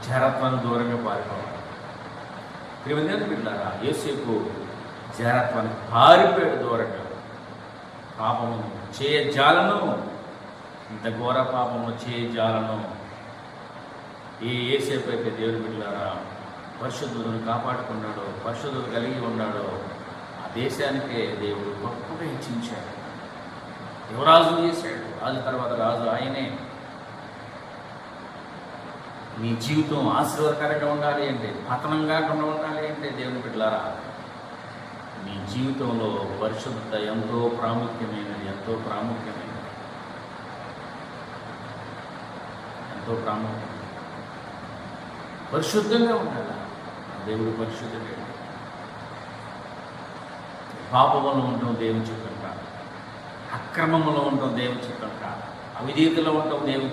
జారత్వానికి దూరంగా పారిపోవాలి. ప్రియమైన బిడ్డలారా, యోసేపు జారత్వానికి పారిపోయాడు దూరంగా. పాపము చేయజాలను, ఇంత ఘోర పాపము చేయజాలను. ఏ యోసేపు అయితే దేవుని బిడ్డలారా పరిశుద్ధులను కాపాడుకున్నాడో, పరిశుద్ధులు కలిగి ఉన్నాడో, ఆ దేశానికే దేవుడు గొప్పగా హెచ్చించాడు. యువరాజు చేశాడు. రాజు తర్వాత రాజు ఆయనే. నీ జీవితం ఆశీర్వాదకరంగా ఉండాలి అంటే, పతనంగా ఉండాలి అంటే దేవుని బిడ్డలారా, నీ జీవితంలో పరిశుద్ధత ఎంతో ప్రాముఖ్యమైనది. ఎంతో ప్రాముఖ్యమైనది. ఎంతో ప్రాముఖ్యం. పరిశుద్ధంగా ఉండాలి. దేవుడు పరిశుద్ధుడే. పాపంలో ఉండటం దేవుని చిత్తం కాదు. అక్రమంలో ఉండటం దేవుని చిత్తం కాదు. అవిధేయతలో ఉండటం దేవుని చిత్తం